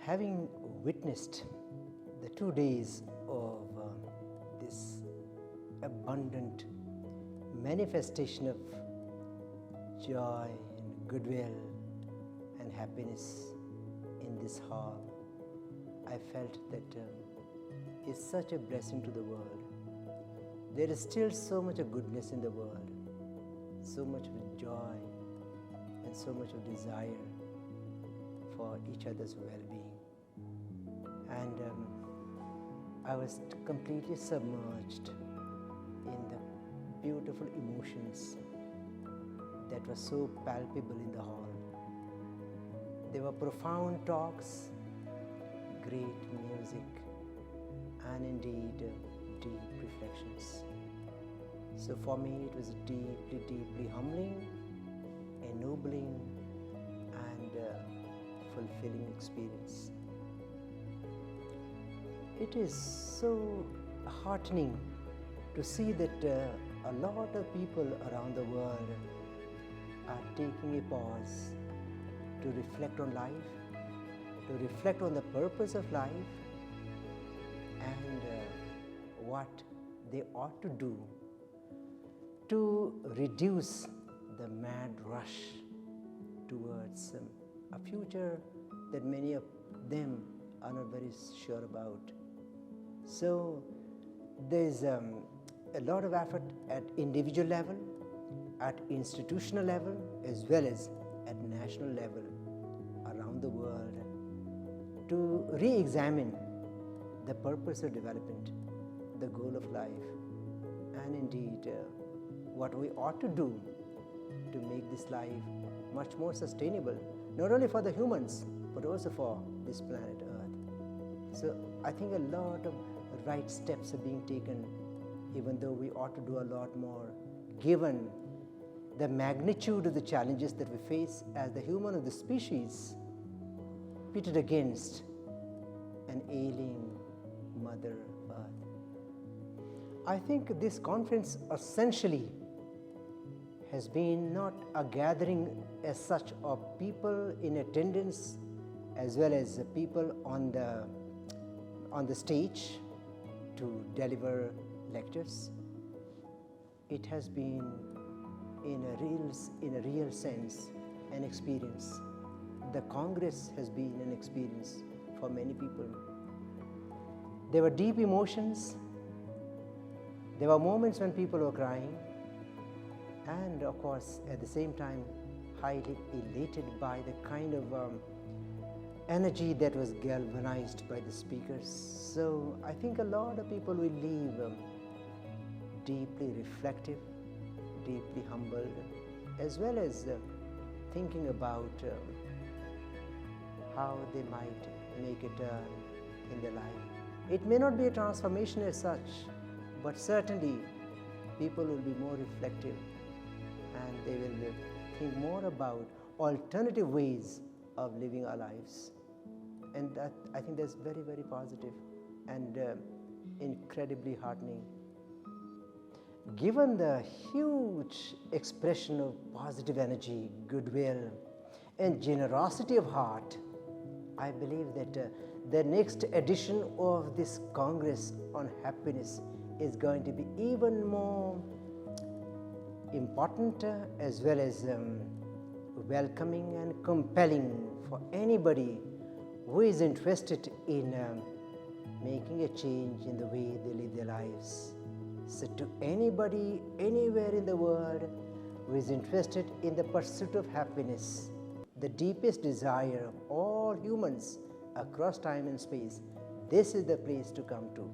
Having witnessed the 2 days of this abundant manifestation of joy and goodwill and happiness in this hall, I felt that it's such a blessing to the world. There is still so much of goodness in the world, so much of joy and so much of desire for each other's well-being. And I was completely submerged in the beautiful emotions that were so palpable in the hall. There were profound talks, great music, and indeed deep reflections. So for me it was a deeply, deeply humbling, ennobling, and fulfilling experience. It is so heartening to see that a lot of people around the world are taking a pause to reflect on life, to reflect on the purpose of life and what they ought to do to reduce the mad rush towards a future that many of them are not very sure about. So there's a lot of effort at individual level, at institutional level, as well as at national level around the world to re-examine the purpose of development, the goal of life, and indeed what we ought to do to make this life much more sustainable, not only for the humans, but also for this planet Earth. So I think a lot of right steps are being taken, even though we ought to do a lot more, given the magnitude of the challenges that we face as the human of the species, pitted against an ailing Mother Earth. I think this conference essentially has been not a gathering as such of people in attendance as well as people on the stage to deliver lectures. It has been in a real sense an experience. The Congress has been an experience for many people. There were deep emotions. There were moments when people were crying, and of course at the same time highly elated by the kind of energy that was galvanized by the speakers. So I think a lot of people will leave deeply reflective, deeply humbled, as well as thinking about how they might make a turn in their life. It may not be a transformation as such, but certainly people will be more reflective and they will think more about alternative ways of living our lives. And that, I think that's very, very positive and incredibly heartening. Given the huge expression of positive energy, goodwill, and generosity of heart, I believe that the next edition of this Congress on Happiness is going to be even more important as well as welcoming and compelling for anybody who is interested in making a change in the way they live their lives. So to anybody, anywhere in the world who is interested in the pursuit of happiness, the deepest desire of all humans across time and space, this is the place to come to.